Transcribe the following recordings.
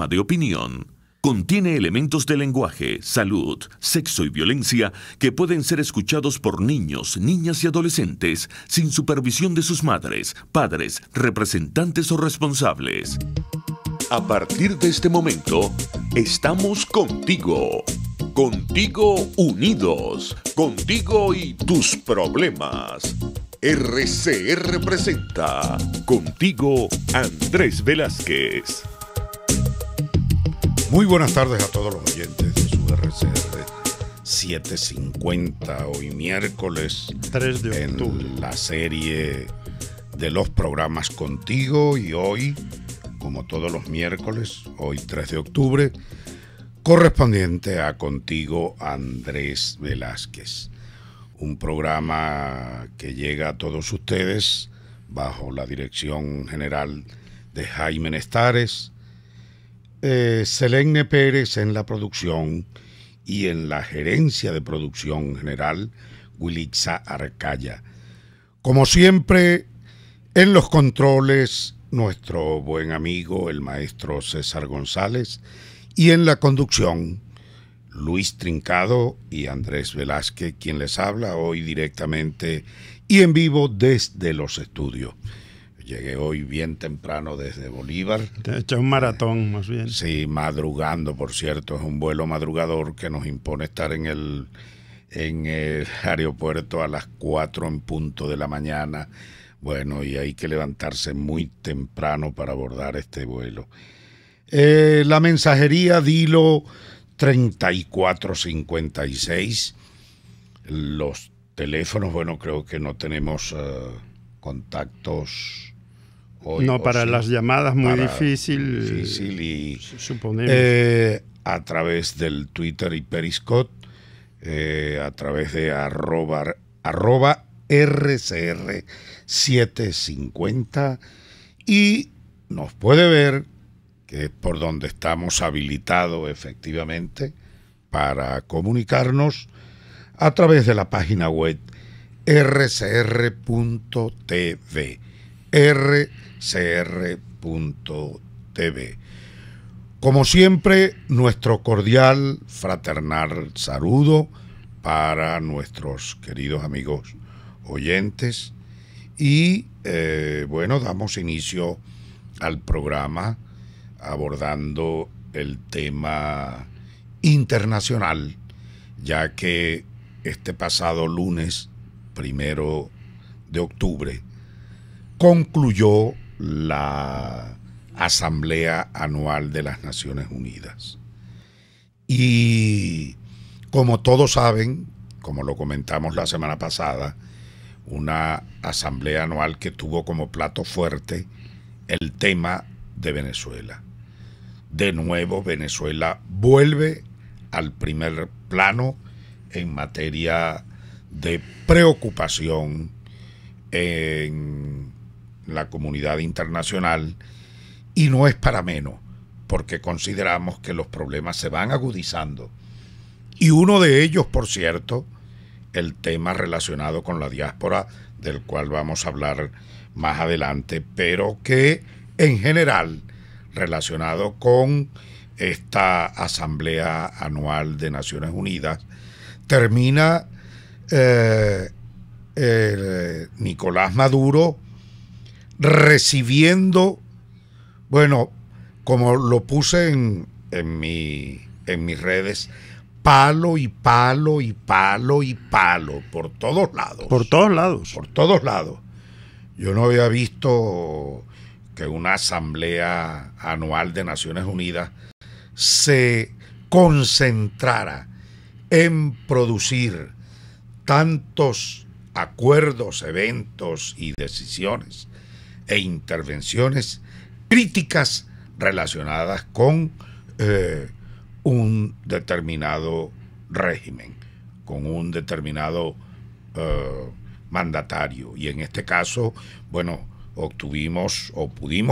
De opinión. Contiene elementos de lenguaje, salud, sexo y violencia que pueden ser escuchados por niños, niñas y adolescentes sin supervisión de sus madres, padres, representantes o responsables. A partir de este momento, estamos contigo. Contigo unidos. Contigo y tus problemas. RCR presenta Contigo Andrés Velázquez. Muy buenas tardes a todos los oyentes de su RCR 750, hoy miércoles 3 de octubre. En la serie de los programas Contigo, y hoy, como todos los miércoles, hoy 3 de octubre, correspondiente a Contigo Andrés Velázquez. Un programa que llega a todos ustedes bajo la dirección general de Jaime Nestares, Selene Pérez en la producción y en la gerencia de producción general, Wilitza Arcaya. Como siempre, en los controles, nuestro buen amigo, el maestro César González, y en la conducción, Luis Trincado y Andrés Velázquez, quien les habla hoy directamente y en vivo desde los estudios. Llegué hoy bien temprano desde Bolívar. Te he hecho un maratón, más bien. Sí, madrugando, por cierto. Es un vuelo madrugador que nos impone estar en el aeropuerto a las 4 en punto de la mañana. Bueno, y hay que levantarse muy temprano para abordar este vuelo. La mensajería Dilo 3456. Los teléfonos, bueno, creo que no tenemos contactos hoy. No, para sí, las llamadas muy difícil y suponemos. A través del Twitter y Periscope, a través de arroba RCR 750, y nos puede ver, que es por donde estamos habilitados efectivamente para comunicarnos, a través de la página web rcr.tv. rcr.tv. Como siempre, nuestro cordial, fraternal saludo para nuestros queridos amigos oyentes. Y bueno, damos inicio al programa abordando el tema internacional, ya que este pasado lunes 1 de octubre concluyó la Asamblea Anual de las Naciones Unidas. Y como todos saben, como lo comentamos la semana pasada, una asamblea anual que tuvo como plato fuerte el tema de Venezuela. De nuevo, Venezuela vuelve al primer plano en materia de preocupación en la comunidad internacional, y no es para menos, porque consideramos que los problemas se van agudizando, y uno de ellos, por cierto, el tema relacionado con la diáspora, del cual vamos a hablar más adelante, pero que en general relacionado con esta Asamblea Anual de Naciones Unidas, termina Nicolás Maduro recibiendo, bueno, como lo puse en mis redes, palo y palo y palo y palo por todos lados. Por todos lados. Por todos lados. Yo no había visto que una asamblea anual de Naciones Unidas se concentrara en producir tantos acuerdos, eventos y decisiones e intervenciones críticas relacionadas con un determinado régimen, con un determinado mandatario. Y en este caso, bueno, pudimos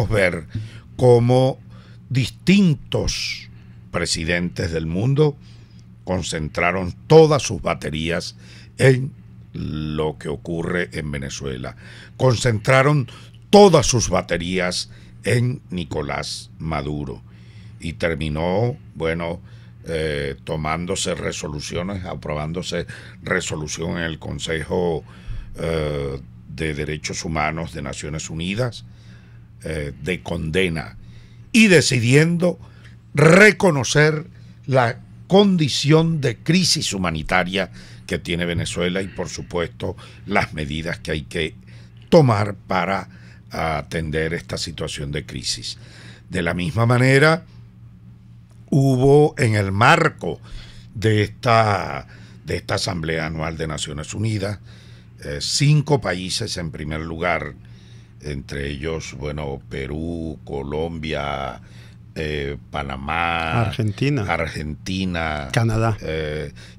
ver cómo distintos presidentes del mundo concentraron todas sus baterías en lo que ocurre en Venezuela. Concentraron todas sus baterías en Nicolás Maduro. y terminó, bueno, tomándose resoluciones, aprobándose resolución en el Consejo de Derechos Humanos de Naciones Unidas de condena y decidiendo reconocer la condición de crisis humanitaria que tiene Venezuela y por supuesto las medidas que hay que tomar para atender esta situación de crisis. De la misma manera, hubo en el marco de esta Asamblea Anual de Naciones Unidas 5 países en primer lugar, entre ellos, bueno, Perú, Colombia, Panamá, Argentina, Canadá.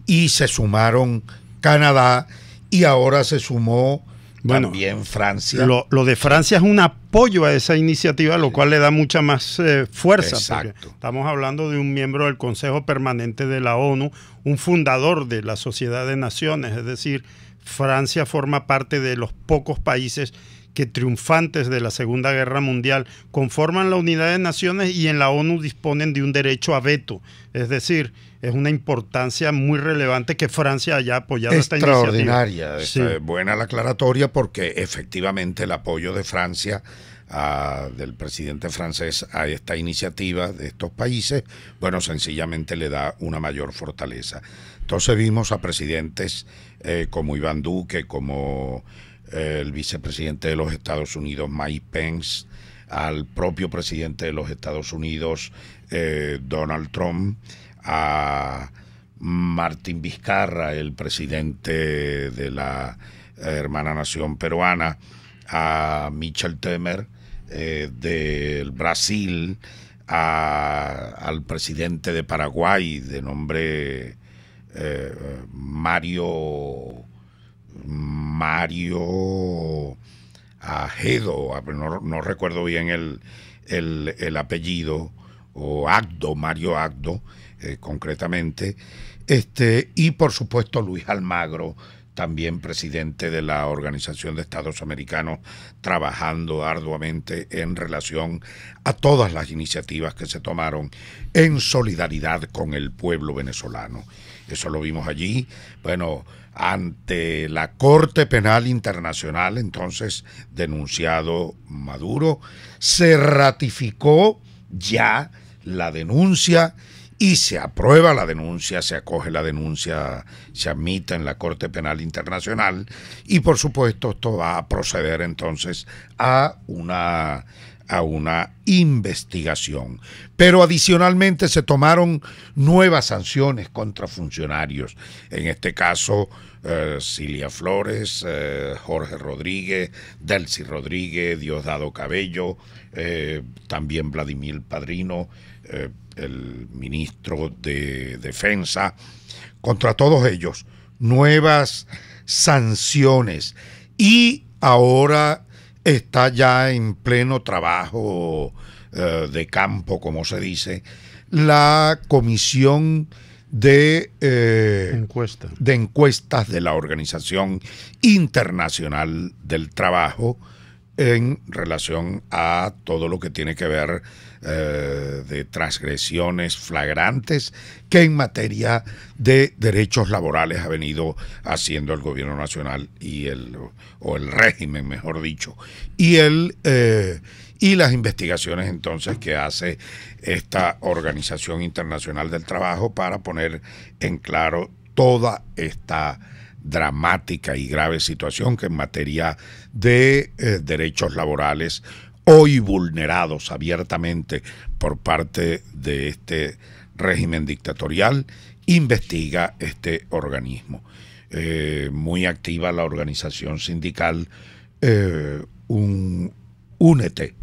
Y se sumaron Canadá y ahora se sumó también Francia. Lo de Francia es un apoyo a esa iniciativa, lo cual le da mucha más fuerza. Exacto. Estamos hablando de un miembro del Consejo Permanente de la ONU, un fundador de la Sociedad de Naciones, es decir, Francia forma parte de los pocos países que triunfantes de la Segunda Guerra Mundial conforman la Unidad de Naciones y en la ONU disponen de un derecho a veto. Es decir, es una importancia muy relevante que Francia haya apoyado esta iniciativa. Extraordinaria. Sí. Buena la aclaratoria porque efectivamente el apoyo de Francia, del presidente francés a esta iniciativa de estos países, bueno, sencillamente le da una mayor fortaleza. Entonces vimos a presidentes como Iván Duque, como el vicepresidente de los Estados Unidos, Mike Pence, al propio presidente de los Estados Unidos, Donald Trump, a Martín Vizcarra, el presidente de la hermana nación peruana, a Michel Temer del Brasil, al presidente de Paraguay de nombre Mario Ajedo, no recuerdo bien el apellido, o Agdo, Mario Agdo, concretamente, y por supuesto Luis Almagro, también presidente de la Organización de Estados Americanos, trabajando arduamente en relación a todas las iniciativas que se tomaron en solidaridad con el pueblo venezolano. Eso lo vimos allí, bueno, ante la Corte Penal Internacional, entonces denunciado Maduro, se ratificó ya la denuncia y se aprueba la denuncia, se acoge la denuncia, se admite en la Corte Penal Internacional y por supuesto esto va a proceder entonces a una investigación. Pero adicionalmente se tomaron nuevas sanciones contra funcionarios, en este caso Cilia Flores, Jorge Rodríguez, Delcy Rodríguez, Diosdado Cabello, también Vladimir Padrino, el ministro de Defensa. Contra todos ellos, nuevas sanciones. Y ahora está ya en pleno trabajo de campo, como se dice, la Comisión de encuestas de la Organización Internacional del Trabajo en relación a todo lo que tiene que ver de transgresiones flagrantes que en materia de derechos laborales ha venido haciendo el gobierno nacional y el régimen, mejor dicho, y las investigaciones entonces que hace esta Organización Internacional del Trabajo para poner en claro toda esta dramática y grave situación que en materia de derechos laborales hoy vulnerados abiertamente por parte de este régimen dictatorial, investiga este organismo. Muy activa la organización sindical Únete,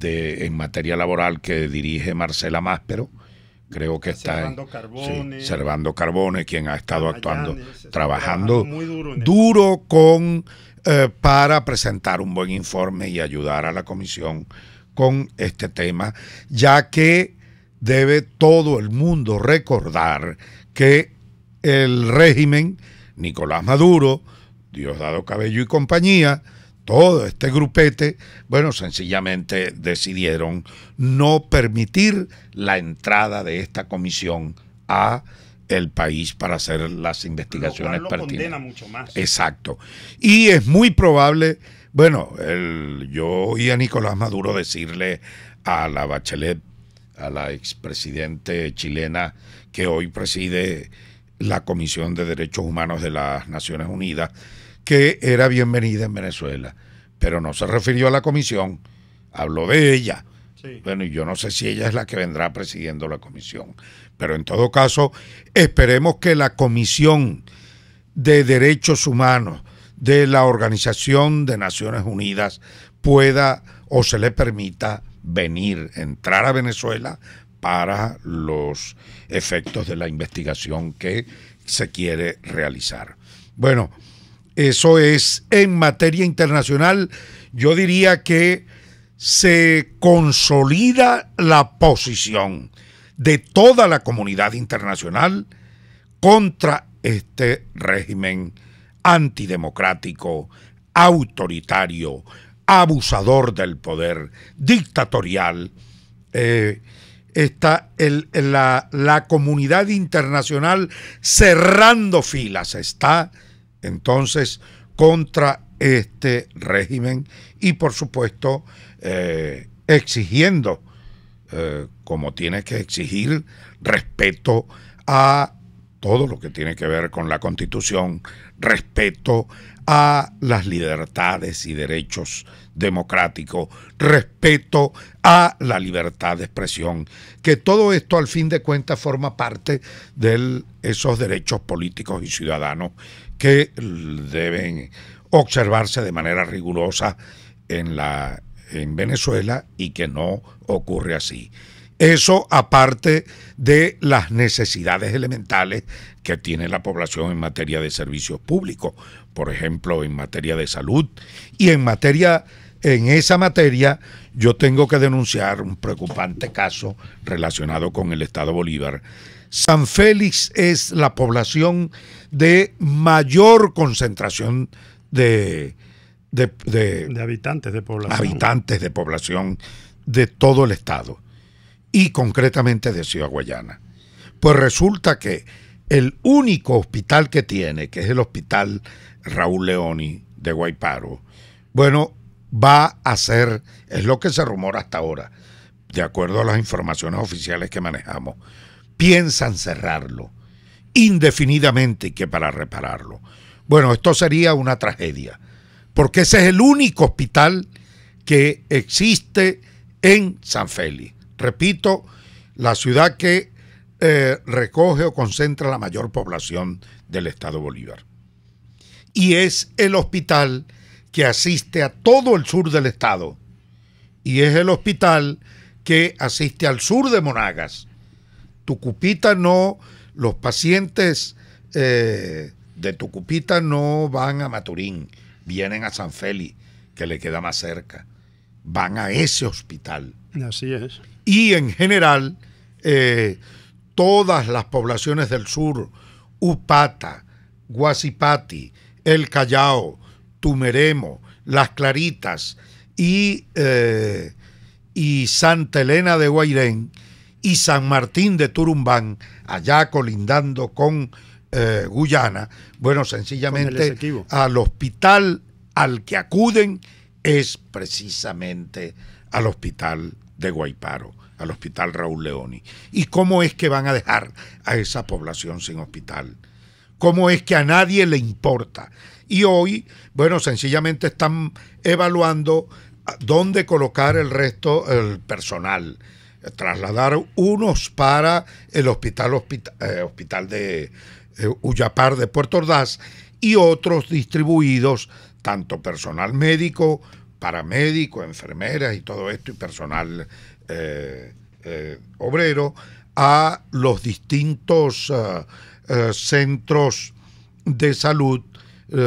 en materia laboral que dirige Marcela Máspero. Creo que está Servando Carbone, quien ha estado trabajando muy duro para presentar un buen informe y ayudar a la comisión con este tema, ya que debe todo el mundo recordar que el régimen, Nicolás Maduro, Diosdado Cabello y compañía, todo este grupete, bueno, sencillamente decidieron no permitir la entrada de esta comisión a el país para hacer las investigaciones lo pertinentes. condena mucho más. Exacto. Y es muy probable, bueno, yo oí a Nicolás Maduro decirle a la Bachelet, a la expresidente chilena que hoy preside la Comisión de Derechos Humanos de las Naciones Unidas, que era bienvenida en Venezuela, pero no se refirió a la comisión, habló de ella. Sí. Bueno, y yo no sé si ella es la que vendrá presidiendo la comisión, pero en todo caso, esperemos que la Comisión de Derechos Humanos de la Organización de Naciones Unidas pueda o se le permita entrar a Venezuela para los efectos de la investigación que se quiere realizar. Bueno, eso es en materia internacional. Yo diría que se consolida la posición de toda la comunidad internacional contra este régimen antidemocrático, autoritario, abusador del poder, dictatorial. Está la comunidad internacional cerrando filas, está entonces contra este régimen y por supuesto exigiendo, como tiene que exigir, respeto a todo lo que tiene que ver con la Constitución, respeto a las libertades y derechos democráticos, respeto a la libertad de expresión, que todo esto al fin de cuentas forma parte de esos derechos políticos y ciudadanos que deben observarse de manera rigurosa en Venezuela y que no ocurre así. Eso aparte de las necesidades elementales que tiene la población en materia de servicios públicos, por ejemplo, en materia de salud. Y en esa materia yo tengo que denunciar un preocupante caso relacionado con el Estado Bolívar. San Félix es la población de mayor concentración de habitantes de población de todo el estado y concretamente de Ciudad Guayana. Pues resulta que el único hospital que tiene, que es el Hospital Raúl Leoni de Guaiparo, bueno, va a ser, es lo que se rumora hasta ahora, de acuerdo a las informaciones oficiales que manejamos, piensan cerrarlo indefinidamente y que para repararlo. Bueno, esto sería una tragedia, porque ese es el único hospital que existe en San Félix. Repito, la ciudad que recoge o concentra la mayor población del estado Bolívar. Y es el hospital que asiste a todo el sur del estado. Y es el hospital que asiste al sur de Monagas. Tucupita no, los pacientes de Tucupita no van a Maturín, vienen a San Félix, que le queda más cerca. Van a ese hospital. Así es. Y en general, todas las poblaciones del sur, Upata, Guasipati, El Callao, Tumeremo, Las Claritas y Santa Elena de Guairén y San Martín de Turumbán, allá colindando con Guyana, bueno, sencillamente al hospital al que acuden es precisamente al hospital de Guaiparo, al Hospital Raúl Leoni. ¿Y cómo es que van a dejar a esa población sin hospital? ¿Cómo es que a nadie le importa? Y hoy, bueno, sencillamente están evaluando dónde colocar el resto, el personal. Trasladar unos para el hospital de Uyapar de Puerto Ordaz y otros distribuidos, tanto personal médico, paramédico, enfermeras y todo esto, y personal obrero, a los distintos centros de salud,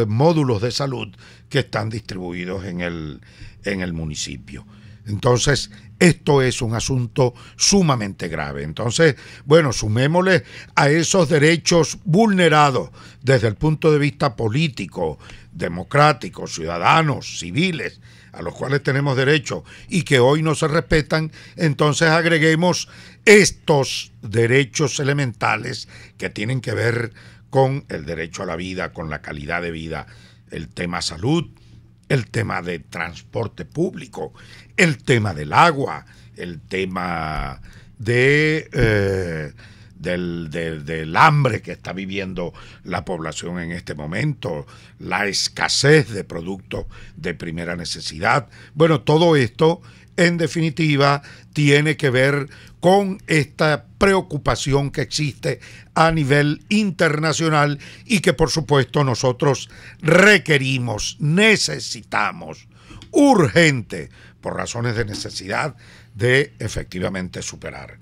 módulos de salud que están distribuidos en el municipio. Entonces, esto es un asunto sumamente grave. Entonces, bueno, sumémosle a esos derechos vulnerados desde el punto de vista político, democrático, ciudadanos, civiles, a los cuales tenemos derecho y que hoy no se respetan, entonces agreguemos estos derechos elementales que tienen que ver con el derecho a la vida, con la calidad de vida, el tema salud, el tema de transporte público, el tema del agua, el tema del hambre que está viviendo la población en este momento, la escasez de productos de primera necesidad. Bueno, todo esto, en definitiva, tiene que ver con esta preocupación que existe a nivel internacional y que, por supuesto, nosotros requerimos, necesitamos, urgente, por razones de necesidad, de efectivamente superar.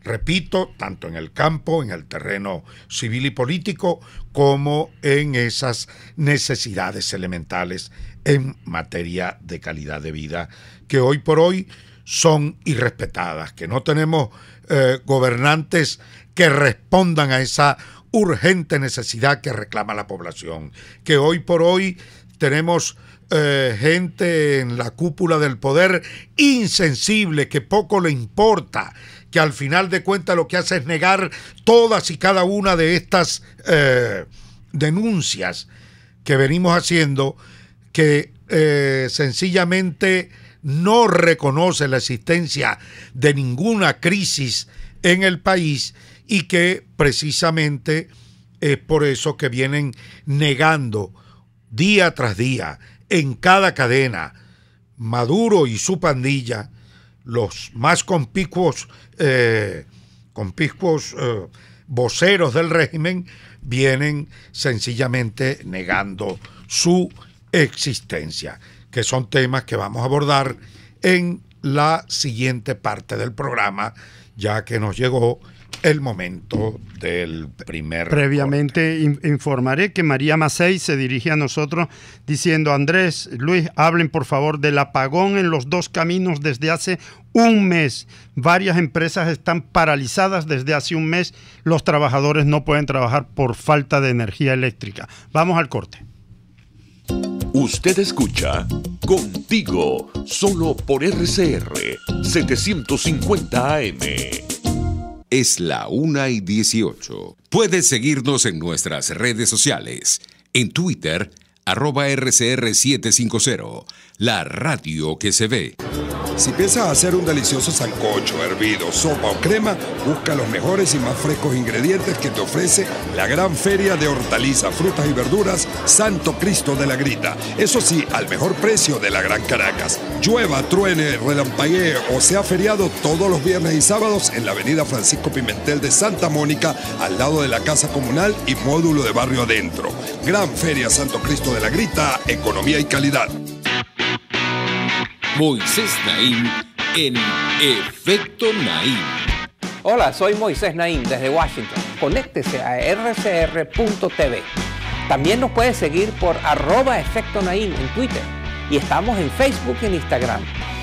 Repito, tanto en el campo, en el terreno civil y político, como en esas necesidades elementales en materia de calidad de vida, que hoy por hoy son irrespetadas, que no tenemos gobernantes que respondan a esa urgente necesidad que reclama la población, que hoy por hoy tenemos gente en la cúpula del poder insensible, que poco le importa, que al final de cuentas lo que hace es negar todas y cada una de estas denuncias que venimos haciendo, que sencillamente no reconoce la existencia de ninguna crisis en el país y que precisamente es por eso que vienen negando día tras día en cada cadena Maduro y su pandilla, los más conspicuos voceros del régimen, vienen sencillamente negando su existencia, que son temas que vamos a abordar en la siguiente parte del programa, ya que nos llegó el momento del primer Previamente informaré que María Macei se dirige a nosotros diciendo: Andrés, Luis, hablen por favor del apagón en los dos caminos desde hace un mes. Varias empresas están paralizadas desde hace un mes. Los trabajadores no pueden trabajar por falta de energía eléctrica. Vamos al corte. Usted escucha Contigo, solo por RCR 750 AM. Es la 1:18. Puedes seguirnos en nuestras redes sociales. En Twitter, @RCR750. La radio que se ve. Si piensas hacer un delicioso sancocho, hervido, sopa o crema, busca los mejores y más frescos ingredientes que te ofrece la gran feria de hortalizas, frutas y verduras Santo Cristo de la Grita. Eso sí, al mejor precio de la Gran Caracas. Llueva, truene, relampaguee o sea feriado, todos los viernes y sábados en la avenida Francisco Pimentel de Santa Mónica, al lado de la Casa Comunal y módulo de Barrio Adentro. Gran Feria Santo Cristo de la Grita, economía y calidad. Moisés Naim en Efecto Naim. Hola, soy Moisés Naim desde Washington. Conéctese a rcr.tv. También nos puede seguir por @Efecto Naim en Twitter. Y estamos en Facebook y en Instagram.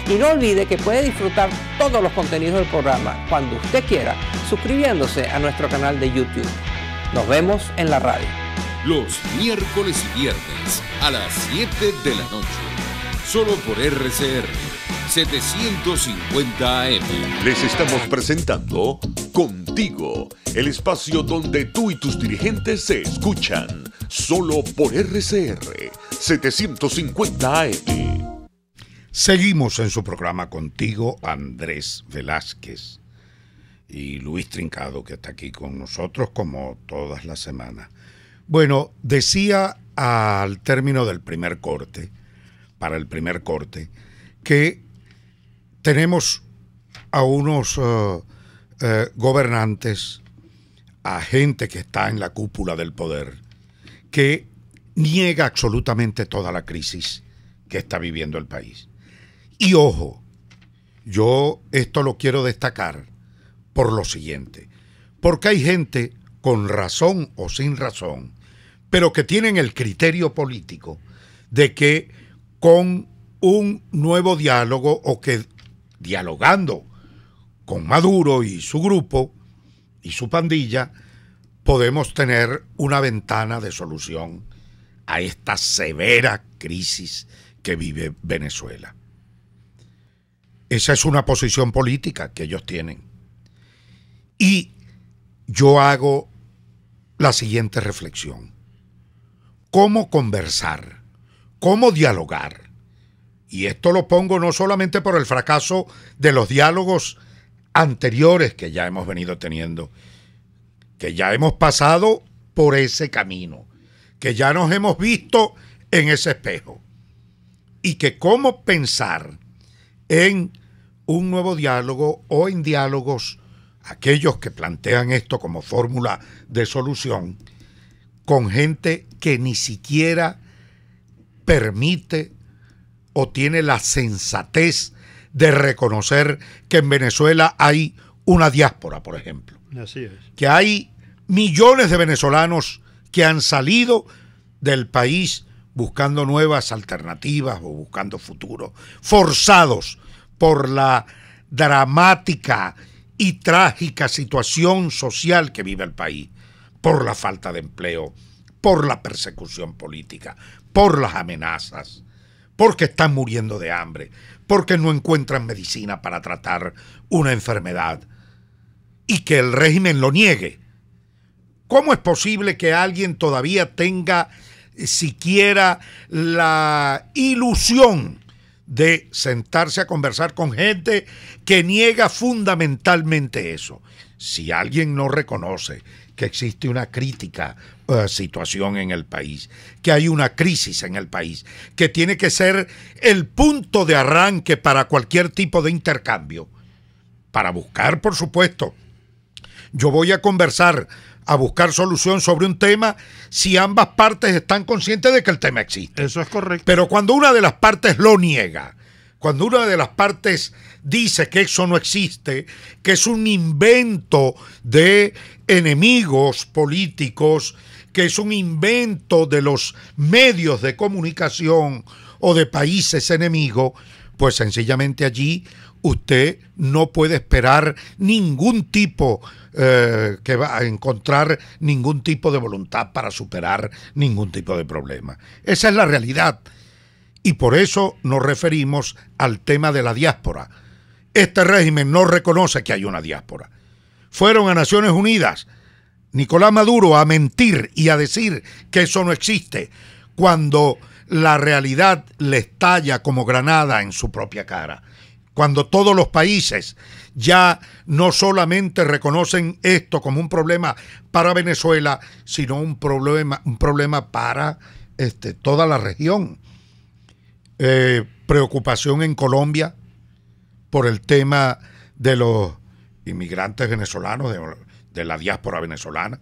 Y no olvide que puede disfrutar todos los contenidos del programa cuando usted quiera, suscribiéndose a nuestro canal de YouTube. Nos vemos en la radio. Los miércoles y viernes a las 7 de la noche. Solo por RCR 750 AM. Les estamos presentando Contigo, el espacio donde tú y tus dirigentes se escuchan. Solo por RCR 750 AM. Seguimos en su programa Contigo, Andrés Velázquez y Luis Trincado, que está aquí con nosotros como todas las semanas. Bueno, decía al término del primer corte, para el primer corte, que tenemos a unos gobernantes, a gente que está en la cúpula del poder, que niega absolutamente toda la crisis que está viviendo el país. Y ojo, yo esto lo quiero destacar por lo siguiente, porque hay gente con razón o sin razón, pero que tienen el criterio político de que con un nuevo diálogo o que dialogando con Maduro y su grupo y su pandilla, podemos tener una ventana de solución a esta severa crisis que vive Venezuela. Esa es una posición política que ellos tienen. Y yo hago la siguiente reflexión. ¿Cómo conversar? ¿Cómo dialogar? Y esto lo pongo no solamente por el fracaso de los diálogos anteriores que ya hemos venido teniendo, que ya hemos pasado por ese camino, que ya nos hemos visto en ese espejo, y que cómo pensar en un nuevo diálogo o en diálogos, aquellos que plantean esto como fórmula de solución, con gente que ni siquiera permite o tiene la sensatez de reconocer que en Venezuela hay una diáspora, por ejemplo. Así es. Que hay millones de venezolanos que han salido del país buscando nuevas alternativas o buscando futuro, forzados por la dramática y trágica situación social que vive el país, por la falta de empleo, por la persecución política, por las amenazas, porque están muriendo de hambre, porque no encuentran medicina para tratar una enfermedad y que el régimen lo niegue. ¿Cómo es posible que alguien todavía tenga siquiera la ilusión de sentarse a conversar con gente que niega fundamentalmente eso? Si alguien no reconoce que existe una crítica situación en el país, que hay una crisis en el país, que tiene que ser el punto de arranque para cualquier tipo de intercambio, para buscar, por supuesto, yo voy a conversar, a buscar solución sobre un tema si ambas partes están conscientes de que el tema existe. Eso es correcto. Pero cuando una de las partes lo niega, cuando una de las partes dice que eso no existe, que es un invento de enemigos políticos, que es un invento de los medios de comunicación o de países enemigos, pues sencillamente allí usted no puede esperar ningún tipo, que va a encontrar ningún tipo de voluntad para superar ningún tipo de problema. Esa es la realidad. Y por eso nos referimos al tema de la diáspora. Este régimen no reconoce que hay una diáspora. Fueron a Naciones Unidas, Nicolás Maduro, a mentir y a decir que eso no existe, cuando la realidad le estalla como granada en su propia cara. Cuando todos los países ya no solamente reconocen esto como un problema para Venezuela, sino un problema para toda la región. Preocupación en Colombia por el tema de los inmigrantes venezolanos, de la diáspora venezolana.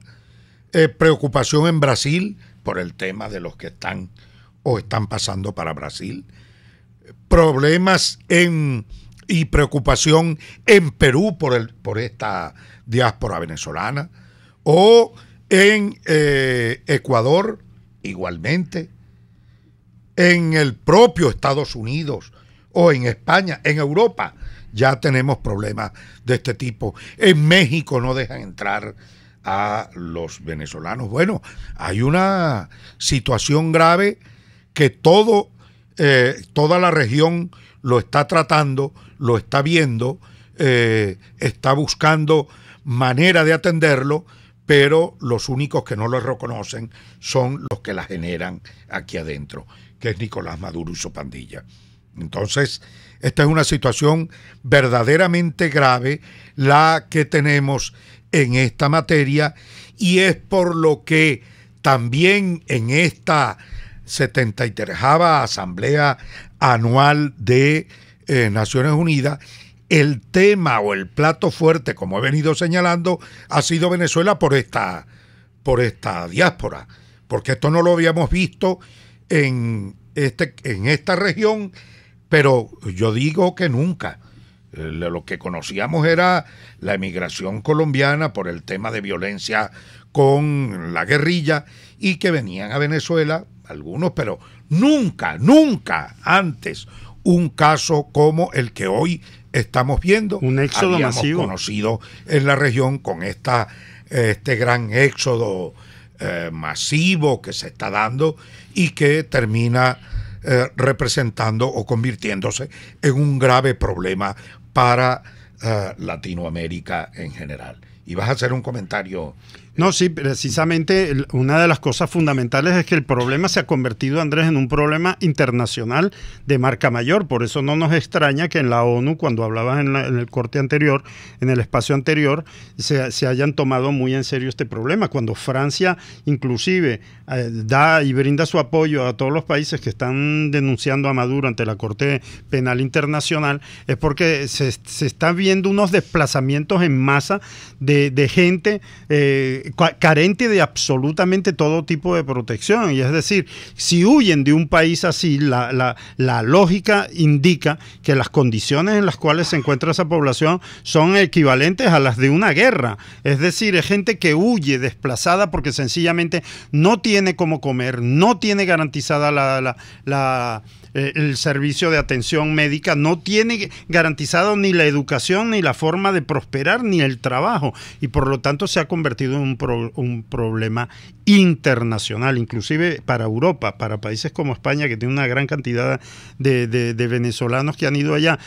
Preocupación en Brasil por el tema de los que están o están pasando para Brasil. Problemas y preocupación en Perú por esta diáspora venezolana, o en Ecuador igualmente, en el propio Estados Unidos o en España, en Europa ya tenemos problemas de este tipo. En México no dejan entrar a los venezolanos. Bueno, hay una situación grave que toda la región lo está tratando, lo está viendo, está buscando manera de atenderlo, pero los únicos que no lo reconocen son los que la generan aquí adentro, que es Nicolás Maduro y su pandilla. Entonces, esta es una situación verdaderamente grave la que tenemos en esta materia, y es por lo que también en esta 73ª Asamblea Anual de Naciones Unidas, el tema o el plato fuerte, como he venido señalando, ha sido Venezuela por esta diáspora, porque esto no lo habíamos visto en esta región, pero yo digo que nunca. Lo que conocíamos era la emigración colombiana por el tema de violencia con la guerrilla, y que venían a Venezuela algunos, pero nunca antes un caso como el que hoy estamos viendo. Un éxodo habíamos masivo conocido en la región con este gran éxodo masivo que se está dando y que termina representando o convirtiéndose en un grave problema para Latinoamérica en general. Y vas a hacer un comentario. No, sí, precisamente una de las cosas fundamentales es que el problema se ha convertido, Andrés, en un problema internacional de marca mayor. Por eso no nos extraña que en la ONU, cuando hablabas en el corte anterior, en el espacio anterior, se hayan tomado muy en serio este problema. Cuando Francia inclusive da y brinda su apoyo a todos los países que están denunciando a Maduro ante la Corte Penal Internacional, es porque se están viendo unos desplazamientos en masa de gente carente de absolutamente todo tipo de protección. Y es decir, si huyen de un país así, la lógica indica que las condiciones en las cuales se encuentra esa población son equivalentes a las de una guerra. Es decir, es gente que huye desplazada porque sencillamente no tiene cómo comer, no tiene garantizada el servicio de atención médica, no tiene garantizado ni la educación, ni la forma de prosperar, ni el trabajo, y por lo tanto se ha convertido en un problema internacional, inclusive para Europa, para países como España, que tiene una gran cantidad de venezolanos que han ido allá.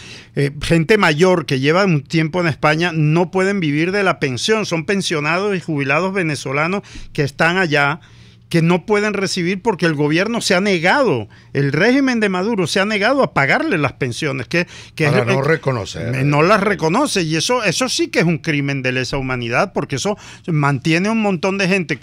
Gente mayor que lleva un tiempo en España no pueden vivir de la pensión, son pensionados y jubilados venezolanos que están allá, que no pueden recibir porque el gobierno se ha negado, el régimen de Maduro se ha negado a pagarle las pensiones. Para no reconocer. No las reconoce, y eso sí que es un crimen de lesa humanidad, porque eso mantiene a un montón de gente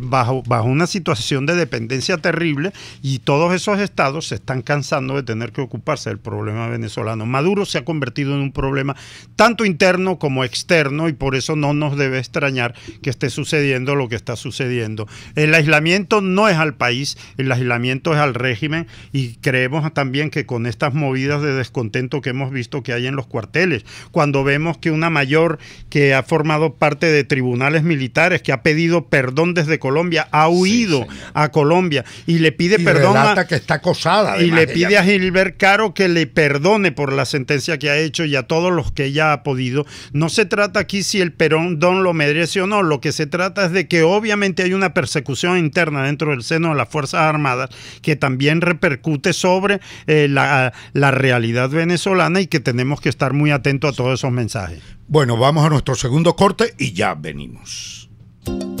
bajo una situación de dependencia terrible, y todos esos estados se están cansando de tener que ocuparse del problema venezolano. Maduro se ha convertido en un problema tanto interno como externo, y por eso no nos debe extrañar que esté sucediendo lo que está sucediendo. El aislamiento no es al país, el aislamiento es al régimen, y creemos también que con estas movidas de descontento que hemos visto que hay en los cuarteles, cuando vemos que una mayor que ha formado parte de tribunales militares, que ha pedido perdón desde Colombia, ha huido a Colombia y le pide perdón que está acosada, y le pide a Gilbert Caro que le perdone por la sentencia que ha hecho, y a todos los que ella ha podido. No se trata aquí si el perdón lo merece o no, lo que se trata es de que obviamente hay una persecución interna dentro del seno de las Fuerzas Armadas que también repercute sobre la realidad venezolana, y que tenemos que estar muy atentos a todos esos mensajes. Bueno, vamos a nuestro segundo corte y ya venimos.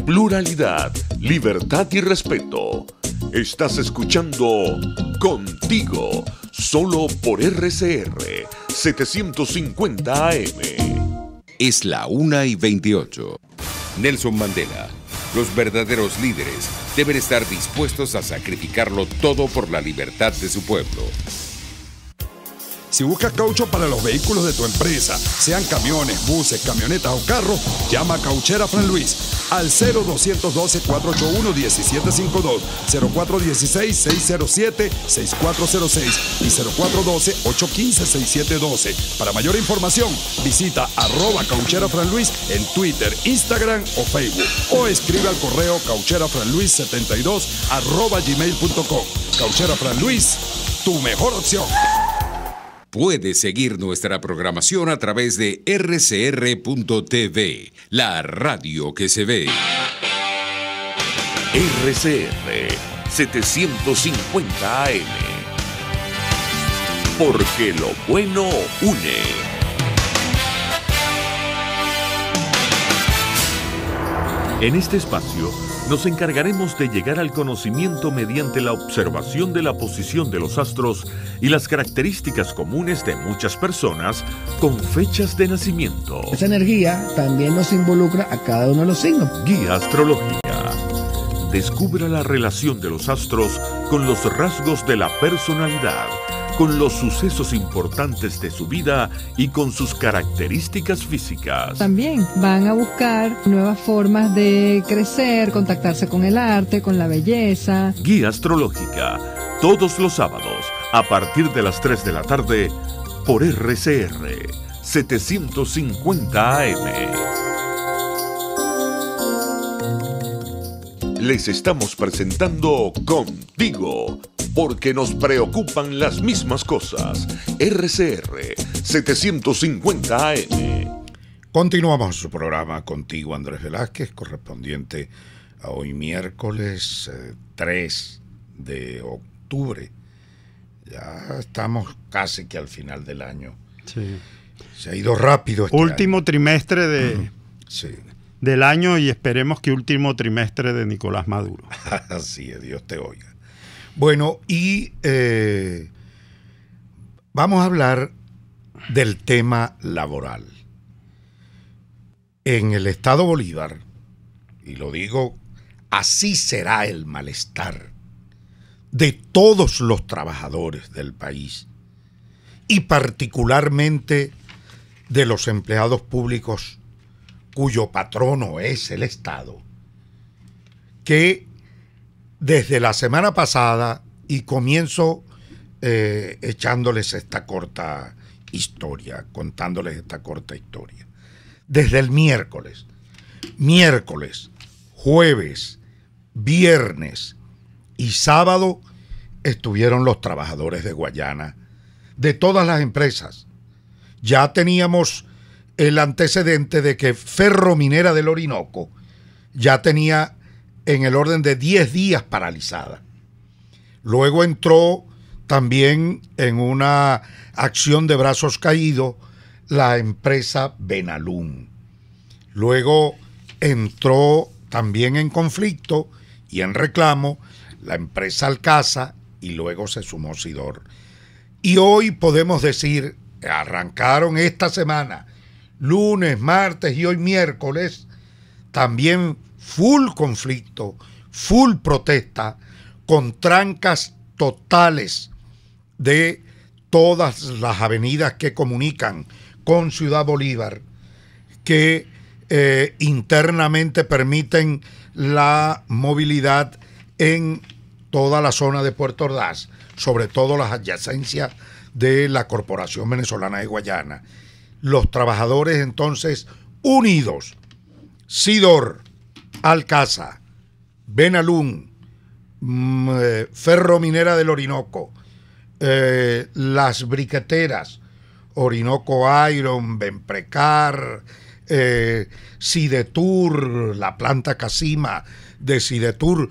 Pluralidad, libertad y respeto. Estás escuchando Contigo, solo por RCR 750 AM. Es la 1:28. Nelson Mandela. Los verdaderos líderes deben estar dispuestos a sacrificarlo todo por la libertad de su pueblo. Si buscas caucho para los vehículos de tu empresa, sean camiones, buses, camionetas o carros, llama a Cauchera Fran Luis al 0212-481-1752, 0416-607-6406 y 0412-815-6712. Para mayor información, visita @Cauchera Fran Luis en Twitter, Instagram o Facebook, o escribe al correo caucherafranluis72@gmail.com. Cauchera Fran Luis, tu mejor opción. Puedes seguir nuestra programación a través de rcr.tv, la radio que se ve. RCR 750 AM. Porque lo bueno une. En este espacio nos encargaremos de llegar al conocimiento mediante la observación de la posición de los astros y las características comunes de muchas personas con fechas de nacimiento. Esa energía también nos involucra a cada uno de los signos. Guía astrológica. Descubra la relación de los astros con los rasgos de la personalidad, con los sucesos importantes de su vida y con sus características físicas. También van a buscar nuevas formas de crecer, contactarse con el arte, con la belleza. Guía astrológica, todos los sábados, a partir de las 3 de la tarde, por RCR 750 AM. Les estamos presentando Contigo, porque nos preocupan las mismas cosas. RCR 750 AM. Continuamos su programa contigo, Andrés Velázquez, correspondiente a hoy miércoles 3 de octubre. Ya estamos casi que al final del año. Sí. Se ha ido rápido este último año. Trimestre Sí. del año, y esperemos que último trimestre de Nicolás Maduro. Así es, Dios te oiga. Bueno, y vamos a hablar del tema laboral. En el Estado Bolívar, y lo digo, así será el malestar de todos los trabajadores del país, y particularmente de los empleados públicos cuyo patrono es el Estado, que desde la semana pasada, y comienzo echándoles esta corta historia, contándoles esta corta historia, desde el miércoles, jueves, viernes y sábado estuvieron los trabajadores de Guayana, de todas las empresas. Ya teníamos el antecedente de que Ferrominera del Orinoco ya tenía en el orden de 10 días paralizada. Luego entró también en una acción de brazos caídos la empresa Benalún. Luego entró también en conflicto y en reclamo la empresa Alcasa, y luego se sumó Sidor. Y hoy podemos decir, arrancaron esta semana, lunes, martes y hoy miércoles, también full conflicto, full protesta, con trancas totales de todas las avenidas que comunican con Ciudad Bolívar, que internamente permiten la movilidad en toda la zona de Puerto Ordaz, sobre todo las adyacencias de la Corporación Venezolana de Guayana. Los trabajadores entonces unidos, Sidor, Alcasa, Benalún, Ferrominera del Orinoco, las briqueteras, Orinoco Iron, Benprecar, Sidetur, la planta Casima de Sidetur,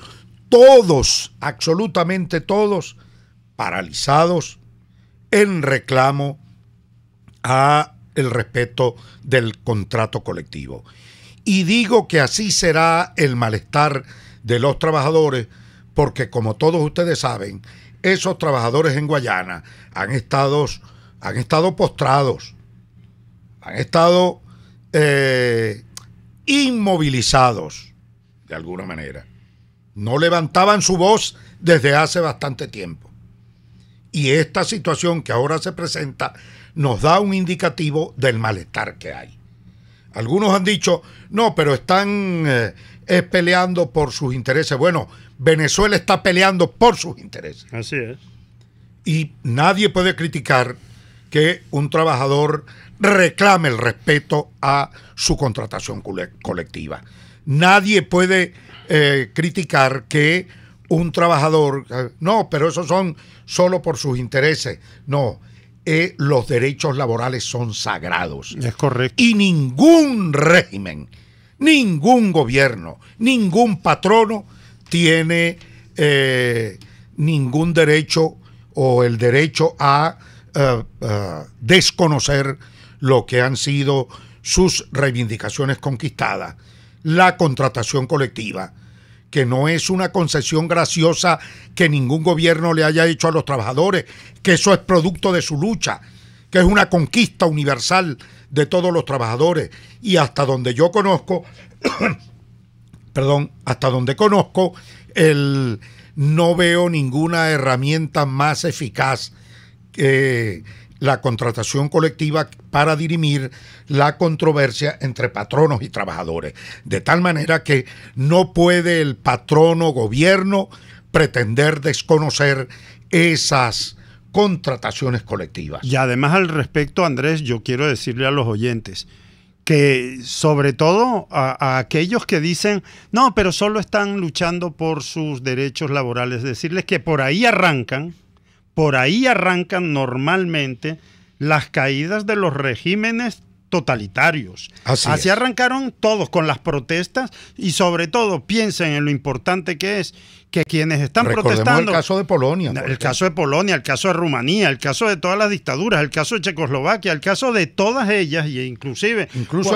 todos, absolutamente todos, paralizados en reclamo a el respeto del contrato colectivo. Y digo que así será el malestar de los trabajadores, porque como todos ustedes saben, esos trabajadores en Guayana han estado postrados, han estado inmovilizados de alguna manera. No levantaban su voz desde hace bastante tiempo. Y esta situación que ahora se presenta nos da un indicativo del malestar que hay. Algunos han dicho, no, pero están peleando por sus intereses. Bueno, Venezuela está peleando por sus intereses. Así es. Y nadie puede criticar que un trabajador reclame el respeto a su contratación colectiva. Nadie puede criticar que un trabajador, no, pero esos son solo por sus intereses. No, los derechos laborales son sagrados. Es correcto. Y ningún régimen, ningún gobierno, ningún patrono tiene ningún derecho o el derecho a desconocer lo que han sido sus reivindicaciones conquistadas. La contratación colectiva, que no es una concesión graciosa que ningún gobierno le haya hecho a los trabajadores, que eso es producto de su lucha, que es una conquista universal de todos los trabajadores. Y hasta donde yo conozco, no veo ninguna herramienta más eficaz que la contratación colectiva para dirimir la controversia entre patronos y trabajadores. De tal manera que no puede el patrono gobierno pretender desconocer esas contrataciones colectivas. Y además al respecto, Andrés, yo quiero decirle a los oyentes que sobre todo a aquellos que dicen, no, pero solo están luchando por sus derechos laborales, decirles que por ahí arrancan normalmente las caídas de los regímenes totalitarios. Así arrancaron todos con las protestas y sobre todo piensen en lo importante que es que quienes están protestando... el caso de Polonia. El caso de Polonia, el caso de Rumanía, el caso de todas las dictaduras, el caso de Checoslovaquia, el caso de todas ellas, y incluso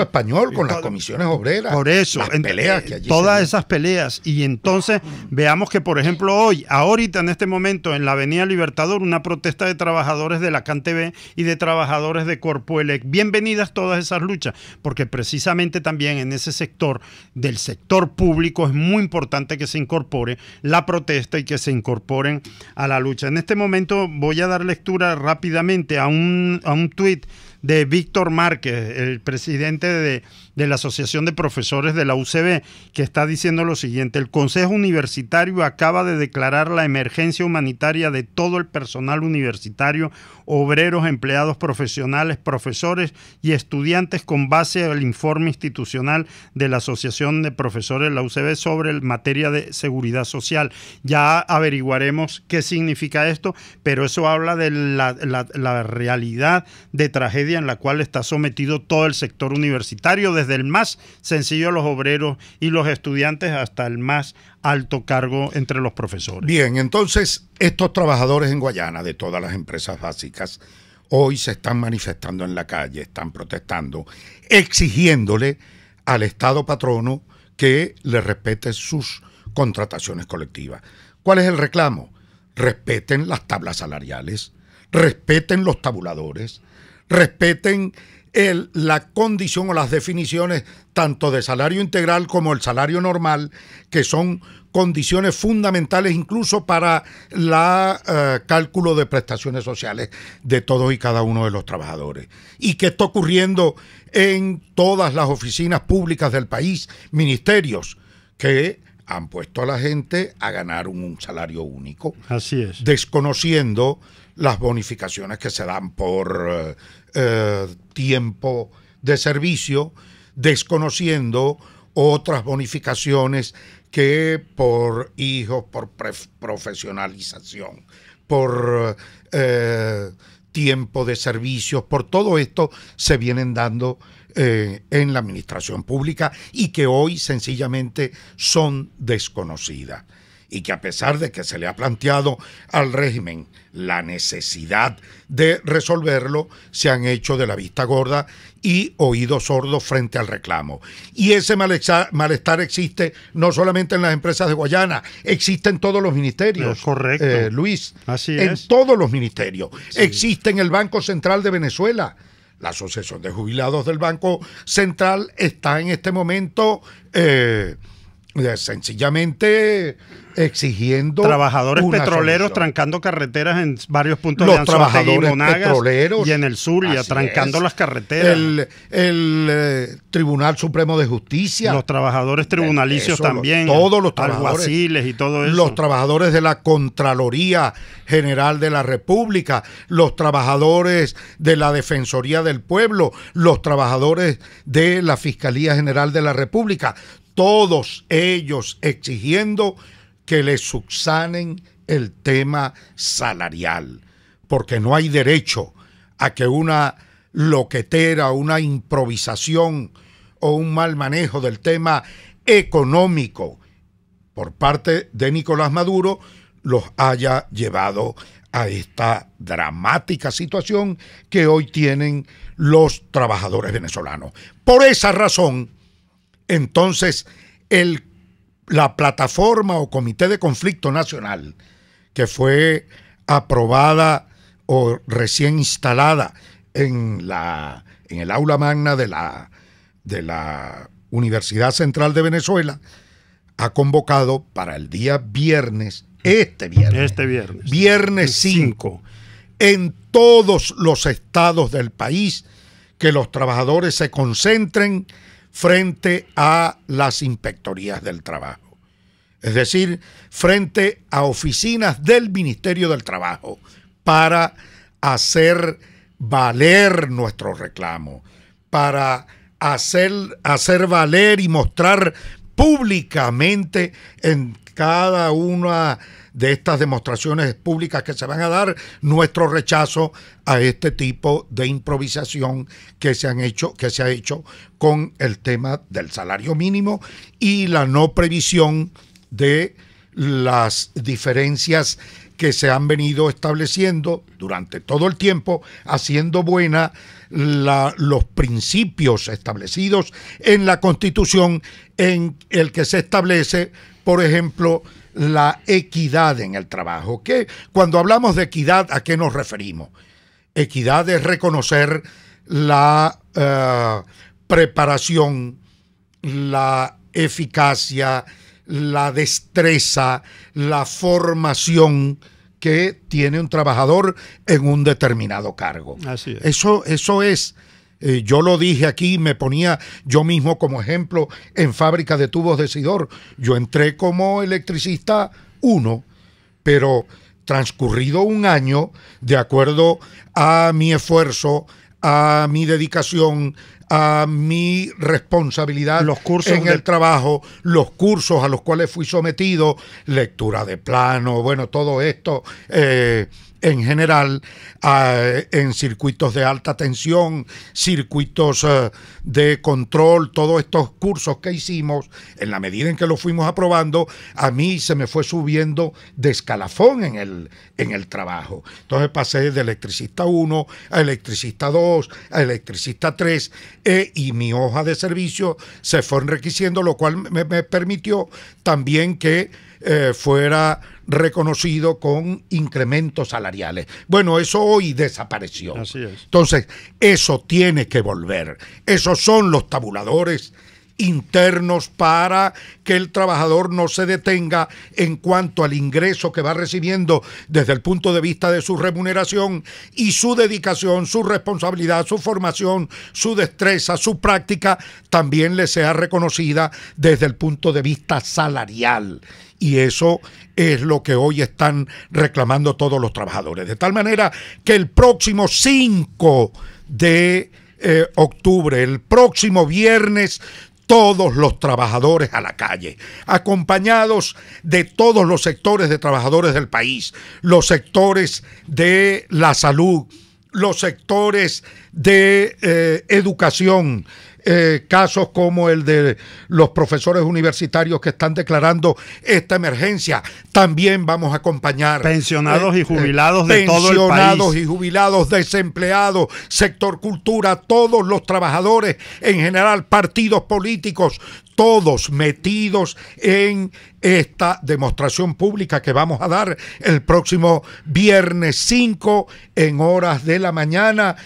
español con las comisiones obreras. Por eso, las peleas que allí todas esas peleas. Y entonces veamos que, por ejemplo, ahorita en este momento, en la Avenida Libertador, una protesta de trabajadores de la CanTV y de trabajadores de Corpoelec. Bienvenidas todas esas luchas, porque precisamente también en ese sector, del sector público, es muy importante que se incorpore la protesta y que se incorporen a la lucha. En este momento voy a dar lectura rápidamente a un tuit de Víctor Márquez, el presidente de la Asociación de Profesores de la UCB, que está diciendo lo siguiente: el Consejo Universitario acaba de declarar la emergencia humanitaria de todo el personal universitario, obreros, empleados profesionales, profesores y estudiantes con base al informe institucional de la Asociación de Profesores de la UCB sobre materia de seguridad social. Ya averiguaremos qué significa esto, pero eso habla de la realidad de tragedia en la cual está sometido todo el sector universitario, desde el más sencillo, los obreros y los estudiantes, hasta el más alto cargo entre los profesores. Bien, entonces estos trabajadores en Guayana de todas las empresas básicas hoy se están manifestando en la calle, están protestando, exigiéndole al Estado patrono que le respete sus contrataciones colectivas. ¿Cuál es el reclamo? Respeten las tablas salariales, respeten los tabuladores, respeten la condición o las definiciones tanto de salario integral como el salario normal, que son condiciones fundamentales incluso para el cálculo de prestaciones sociales de todos y cada uno de los trabajadores. Y que está ocurriendo en todas las oficinas públicas del país, ministerios que han puesto a la gente a ganar un salario único. Así es. Desconociendo las bonificaciones que se dan por tiempo de servicio, desconociendo otras bonificaciones que por hijos, por profesionalización, por tiempo de servicios, por todo esto se vienen dando en la administración pública y que hoy sencillamente son desconocidas. Y que a pesar de que se le ha planteado al régimen la necesidad de resolverlo, se han hecho de la vista gorda y oídos sordos frente al reclamo. Y ese malestar existe no solamente en las empresas de Guayana, existe en todos los ministerios. Correcto. Luis, así en es. todos los ministerios. Sí. Existe en el Banco Central de Venezuela. La Asociación de Jubilados del Banco Central está en este momento sencillamente exigiendo trabajadores petroleros solución. Trancando carreteras en varios puntos los de Anzoátegui y trabajadores Monagas petroleros y en el Zulia, trancando las carreteras. El Tribunal Supremo de Justicia, los trabajadores tribunalicios también, todos los trabajadores, alguaciles y todo eso, los trabajadores de la Contraloría General de la República, los trabajadores de la Defensoría del Pueblo, los trabajadores de la Fiscalía General de la República, todos ellos exigiendo que les subsanen el tema salarial, porque no hay derecho a que una loquetera, una improvisación o un mal manejo del tema económico por parte de Nicolás Maduro los haya llevado a esta dramática situación que hoy tienen los trabajadores venezolanos. Por esa razón, entonces, la plataforma o comité de conflicto nacional que fue aprobada o recién instalada en el aula magna de la Universidad Central de Venezuela ha convocado para el día viernes, viernes 5, en todos los estados del país, que los trabajadores se concentren frente a las inspectorías del trabajo. Es decir, frente a oficinas del Ministerio del Trabajo para hacer valer nuestro reclamo, para hacer valer y mostrar públicamente en cada una de estas demostraciones públicas que se van a dar nuestro rechazo a este tipo de improvisación que se ha hecho con el tema del salario mínimo y la no previsión de las diferencias que se han venido estableciendo durante todo el tiempo, haciendo buena los principios establecidos en la Constitución, en el que se establece, por ejemplo, la equidad en el trabajo. Que cuando hablamos de equidad, ¿a qué nos referimos? Equidad es reconocer la preparación, la eficacia, la destreza, la formación que tiene un trabajador en un determinado cargo. Así es. Eso es. Yo lo dije aquí, me ponía yo mismo como ejemplo en fábrica de tubos de Sidor. Yo entré como electricista 1, pero transcurrido un año, de acuerdo a mi esfuerzo, a mi dedicación, a mi responsabilidad en el trabajo, los cursos a los cuales fui sometido, lectura de plano, bueno, todo esto en general, en circuitos de alta tensión, circuitos de control, todos estos cursos que hicimos, en la medida en que los fuimos aprobando, a mí se me fue subiendo de escalafón en el trabajo. Entonces pasé de electricista 1 a electricista 2, a electricista 3, y mi hoja de servicio se fue enriqueciendo, lo cual me permitió también que fuera reconocido con incrementos salariales. Bueno, eso hoy desapareció. Así es. Entonces, eso tiene que volver. Esos son los tabuladores internos para que el trabajador no se detenga en cuanto al ingreso que va recibiendo desde el punto de vista de su remuneración, y su dedicación, su responsabilidad, su formación, su destreza, su práctica también le sea reconocida desde el punto de vista salarial. Y eso es lo que hoy están reclamando todos los trabajadores. De tal manera que el próximo 5 de octubre, el próximo viernes, todos los trabajadores a la calle, acompañados de todos los sectores de trabajadores del país, los sectores de la salud, los sectores de educación, casos como el de los profesores universitarios que están declarando esta emergencia. También vamos a acompañar pensionados y jubilados de todo el país. Pensionados y jubilados, desempleados, sector cultura, todos los trabajadores en general, partidos políticos, todos metidos en esta demostración pública que vamos a dar el próximo viernes 5 en horas de la mañana,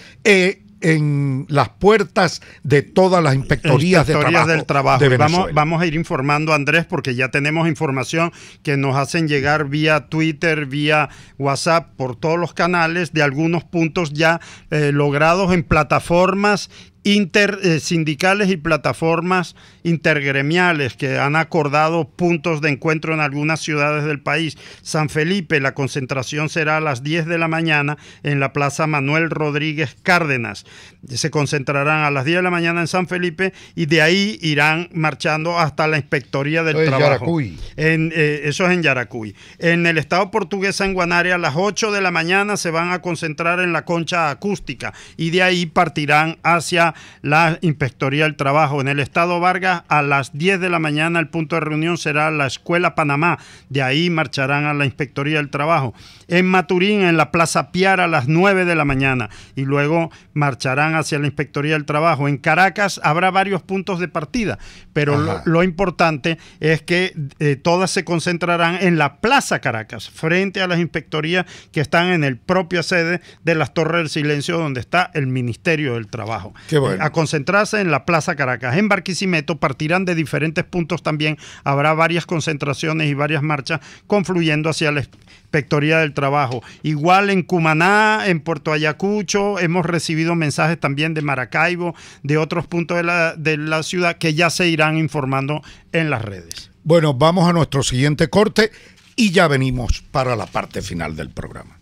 en las puertas de todas las inspectorías del trabajo de Venezuela. Vamos a ir informando, Andrés, porque ya tenemos información que nos hacen llegar vía Twitter, vía WhatsApp, por todos los canales, de algunos puntos ya logrados en plataformas intersindicales y plataformas intergremiales que han acordado puntos de encuentro en algunas ciudades del país. San Felipe, la concentración será a las 10 de la mañana en la Plaza Manuel Rodríguez Cárdenas. Se concentrarán a las 10 de la mañana en San Felipe y de ahí irán marchando hasta la Inspectoría del Trabajo. Yaracuy. Eso es en Yaracuy. En el estado portugués en Guanare a las 8 de la mañana se van a concentrar en la Concha Acústica y de ahí partirán hacia la Inspectoría del Trabajo. En el estado Vargas a las 10 de la mañana el punto de reunión será la Escuela Panamá, de ahí marcharán a la Inspectoría del Trabajo. En Maturín, en la Plaza Piara a las 9 de la mañana y luego marcharán hacia la Inspectoría del Trabajo. En Caracas habrá varios puntos de partida, pero lo importante es que todas se concentrarán en la Plaza Caracas, frente a las inspectorías que están en el propia sede de las Torres del Silencio, donde está el Ministerio del Trabajo. Bueno. A concentrarse en la Plaza Caracas. En Barquisimeto partirán de diferentes puntos también. Habrá varias concentraciones y varias marchas confluyendo hacia la Inspectoría del Trabajo. Igual en Cumaná, en Puerto Ayacucho, hemos recibido mensajes también de Maracaibo, de otros puntos de la ciudad que ya se irán informando en las redes. Bueno, vamos a nuestro siguiente corte y ya venimos para la parte final del programa.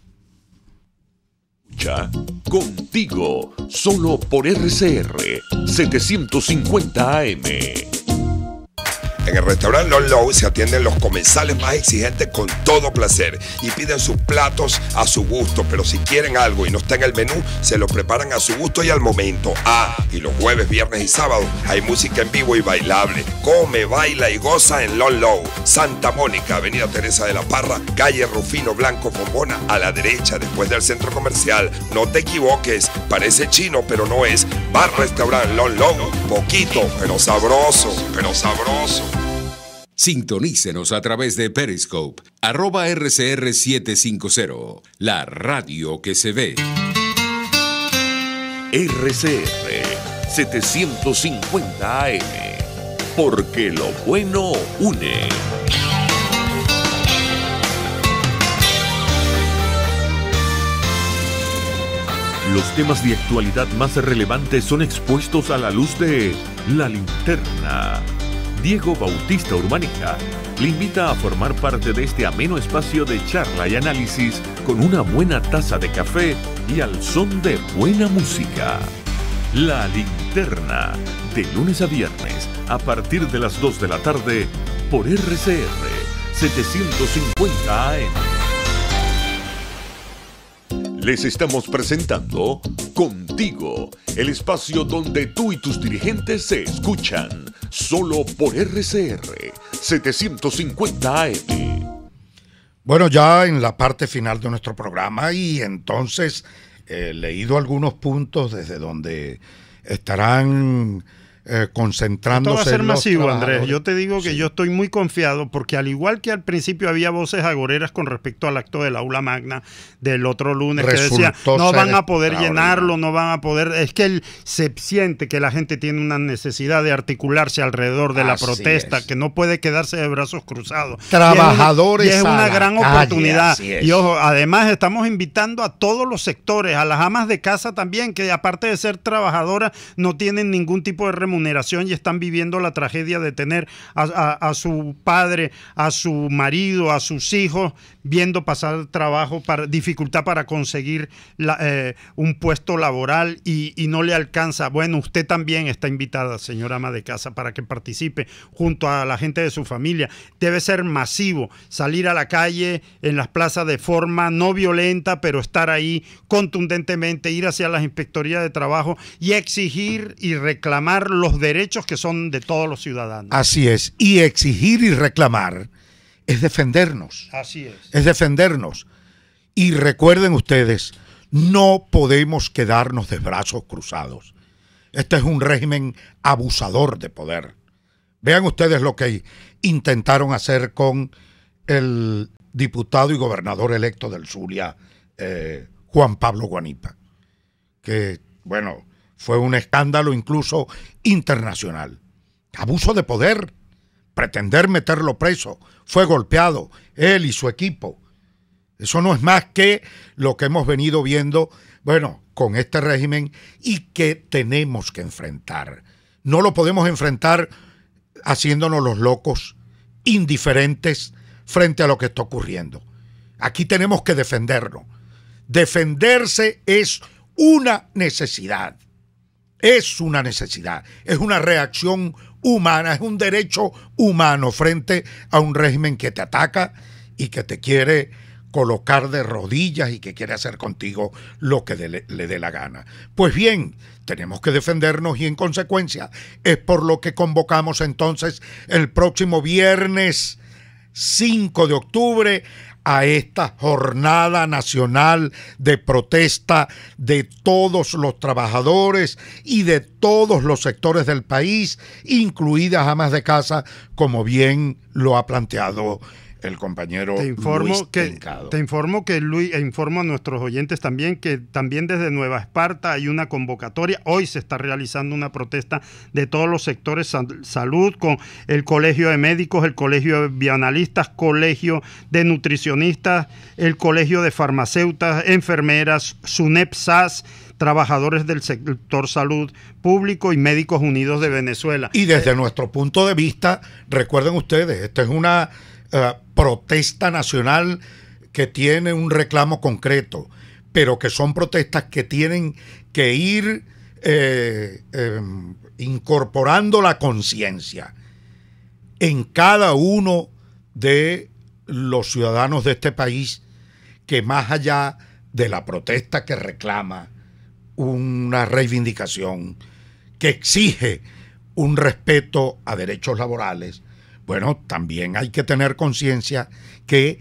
Ya, contigo, solo por RCR 750 AM. En el restaurante Lon Low se atienden los comensales más exigentes con todo placer y piden sus platos a su gusto, pero si quieren algo y no está en el menú, se lo preparan a su gusto y al momento. Y los jueves, viernes y sábados hay música en vivo y bailable. Come, baila y goza en Lon Low, Santa Mónica, Avenida Teresa de la Parra, calle Rufino Blanco Fombona, a la derecha después del centro comercial. No te equivoques, parece chino pero no es. Bar Restaurant Lon Low, poquito pero sabroso, pero sabroso. Sintonícenos a través de Periscope, @RCR750, la radio que se ve. RCR 750 AM, porque lo bueno une. Los temas de actualidad más relevantes son expuestos a la luz de La Linterna. Diego Bautista Urbanica le invita a formar parte de este ameno espacio de charla y análisis con una buena taza de café y al son de buena música. La Linterna, de lunes a viernes, a partir de las 2 de la tarde, por RCR 750 AM. Les estamos presentando Contigo, el espacio donde tú y tus dirigentes se escuchan, solo por RCR 750 AM. Bueno, ya en la parte final de nuestro programa, y entonces he leído algunos puntos desde donde estarán concentrándose. Esto va a ser masivo, trabajadores. Andrés. Yo te digo que Sí. yo estoy muy confiado porque al igual que al principio había voces agoreras con respecto al acto del aula magna del otro lunes que decía no van a poder llenarlo, no van a poder, es que él se siente que la gente tiene una necesidad de articularse alrededor de la Así protesta, es. que no puede quedarse de brazos cruzados. Trabajadores y es a una la gran calle, oportunidad. así es. Y ojo, además estamos invitando a todos los sectores, a las amas de casa también, que aparte de ser trabajadoras no tienen ningún tipo de remuneración y están viviendo la tragedia de tener a su padre, a su marido, a sus hijos viendo pasar trabajo, dificultad para conseguir un puesto laboral y no le alcanza. Bueno, usted también está invitada, señora ama de casa, para que participe junto a la gente de su familia. Debe ser masivo, salir a la calle en las plazas de forma no violenta, pero estar ahí contundentemente, ir hacia las inspectorías de trabajo y exigir y reclamar los derechos que son de todos los ciudadanos. Así es, y exigir y reclamar es defendernos. Así es. Es defendernos. Y recuerden ustedes, no podemos quedarnos de brazos cruzados. Este es un régimen abusador de poder. Vean ustedes lo que intentaron hacer con el diputado y gobernador electo del Zulia, Juan Pablo Guanipa, que, bueno, fue un escándalo incluso internacional. Abuso de poder, pretender meterlo preso, fue golpeado, él y su equipo. Eso no es más que lo que hemos venido viendo, bueno, con este régimen y que tenemos que enfrentar. No lo podemos enfrentar haciéndonos los locos, indiferentes frente a lo que está ocurriendo. Aquí tenemos que defendernos. Defenderse es una necesidad. Es una necesidad, es una reacción humana, es un derecho humano frente a un régimen que te ataca y que te quiere colocar de rodillas y que quiere hacer contigo lo que le dé la gana. Pues bien, tenemos que defendernos y en consecuencia es por lo que convocamos entonces el próximo viernes 5 de octubre a esta jornada nacional de protesta de todos los trabajadores y de todos los sectores del país, incluidas amas de casa, como bien lo ha planteado el compañero Luis Trincado. Te informo que Luis, e informo a nuestros oyentes también que también desde Nueva Esparta hay una convocatoria. Hoy se está realizando una protesta de todos los sectores salud con el Colegio de Médicos, el Colegio de Bioanalistas, Colegio de Nutricionistas, el Colegio de Farmacéuticas, Enfermeras, SUNEP SAS, trabajadores del sector salud público y Médicos Unidos de Venezuela. Y desde nuestro punto de vista, recuerden ustedes, esta es una protesta nacional que tiene un reclamo concreto, pero que son protestas que tienen que ir incorporando la conciencia en cada uno de los ciudadanos de este país, que más allá de la protesta que reclama una reivindicación, que exige un respeto a derechos laborales, bueno, también hay que tener conciencia que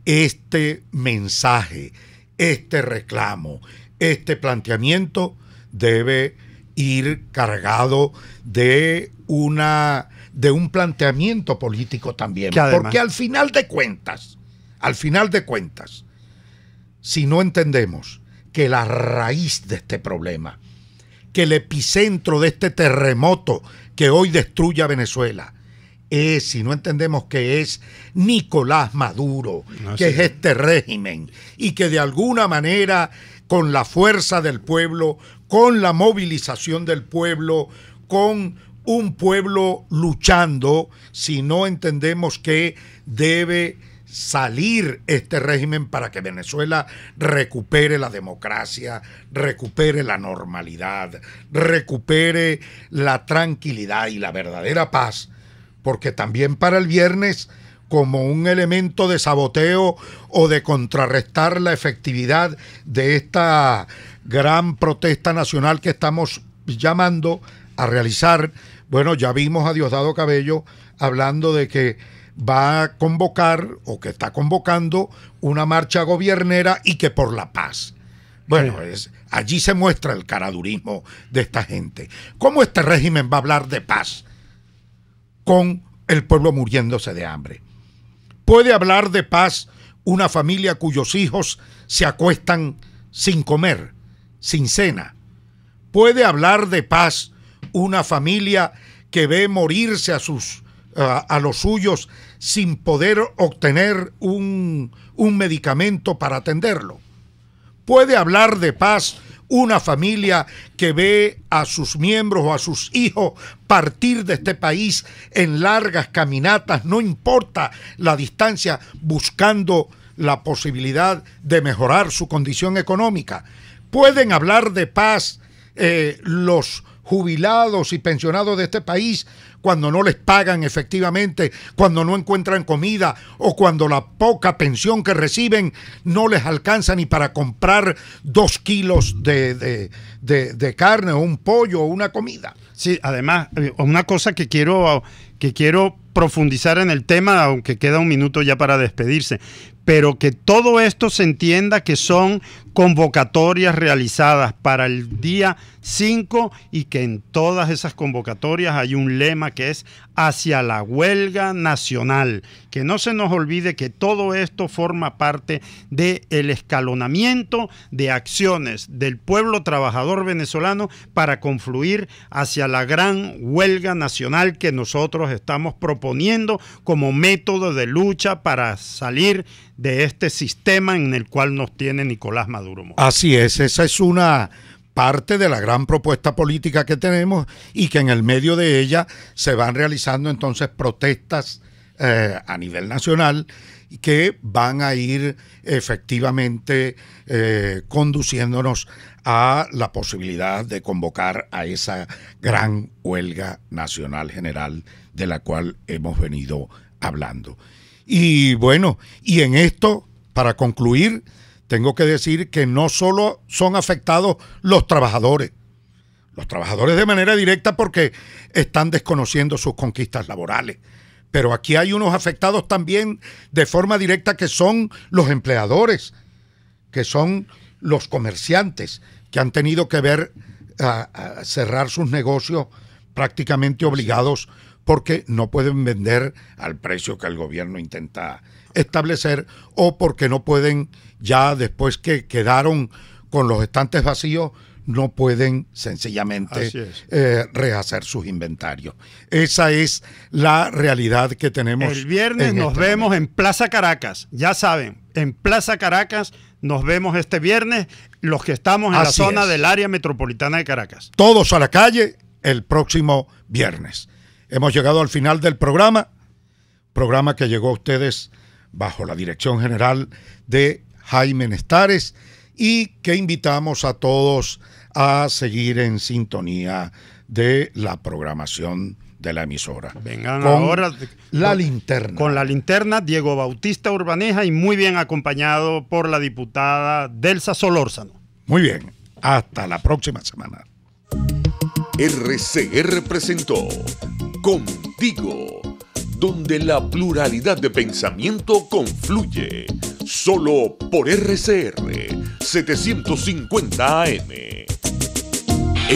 este mensaje, este reclamo, este planteamiento debe ir cargado de un planteamiento político también, porque al final de cuentas, si no entendemos que la raíz de este problema, que el epicentro de este terremoto que hoy destruye a Venezuela, si no entendemos que es Nicolás Maduro, que es este régimen, y que de alguna manera, con la fuerza del pueblo, con la movilización del pueblo, con un pueblo luchando, si no entendemos que debe salir este régimen para que Venezuela recupere la democracia, recupere la normalidad, recupere la tranquilidad y la verdadera paz, porque también para el viernes, como un elemento de saboteo o de contrarrestar la efectividad de esta gran protesta nacional que estamos llamando a realizar, bueno, ya vimos a Diosdado Cabello hablando de que va a convocar o que está convocando una marcha gobiernera y que por la paz. Bueno, allí se muestra el caradurismo de esta gente. ¿Cómo este régimen va a hablar de paz con el pueblo muriéndose de hambre? ¿Puede hablar de paz una familia cuyos hijos se acuestan sin comer, sin cena? ¿Puede hablar de paz una familia que ve morirse a los suyos sin poder obtener un medicamento para atenderlo? ¿Puede hablar de paz una familia que ve a sus miembros o a sus hijos partir de este país en largas caminatas, no importa la distancia, buscando la posibilidad de mejorar su condición económica? ¿Pueden hablar de paz los jubilados y pensionados de este país cuando no les pagan efectivamente, cuando no encuentran comida o cuando la poca pensión que reciben no les alcanza ni para comprar 2 kilos de carne o un pollo o una comida? Sí, además, una cosa que quiero profundizar en el tema, aunque queda un minuto ya para despedirse, pero que todo esto se entienda que son convocatorias realizadas para el día 5 y que en todas esas convocatorias hay un lema que es hacia la huelga nacional. Que no se nos olvide que todo esto forma parte del escalonamiento de acciones del pueblo trabajador venezolano para confluir hacia la gran huelga nacional que nosotros estamos proponiendo como método de lucha para salir de este sistema en el cual nos tiene Nicolás Maduro. Así es, esa es una parte de la gran propuesta política que tenemos y que en el medio de ella se van realizando entonces protestas a nivel nacional que van a ir efectivamente conduciéndonos a la posibilidad de convocar a esa gran huelga nacional general de la cual hemos venido hablando. Y bueno, y en esto, para concluir, tengo que decir que no solo son afectados los trabajadores de manera directa porque están desconociendo sus conquistas laborales, pero aquí hay unos afectados también de forma directa que son los empleadores, que son los comerciantes, que han tenido que ver a cerrar sus negocios prácticamente obligados porque no pueden vender al precio que el gobierno intenta establecer o porque no pueden, ya después que quedaron con los estantes vacíos, no pueden sencillamente rehacer sus inventarios. Esa es la realidad que tenemos. El viernes nos vemos en Plaza Caracas, ya saben, en Plaza Caracas nos vemos este viernes los que estamos en la zona del área metropolitana de Caracas. Todos a la calle el próximo viernes. Hemos llegado al final del programa que llegó a ustedes bajo la dirección general de Jaime Nestares y que invitamos a todos a seguir en sintonía de la programación de la emisora. Vengan con ahora la linterna. Con la linterna, Diego Bautista Urbaneja, y muy bien acompañado por la diputada Delsa Solórzano. Muy bien, hasta la próxima semana. RCR presentó Contigo, donde la pluralidad de pensamiento confluye, solo por RCR 750 AM.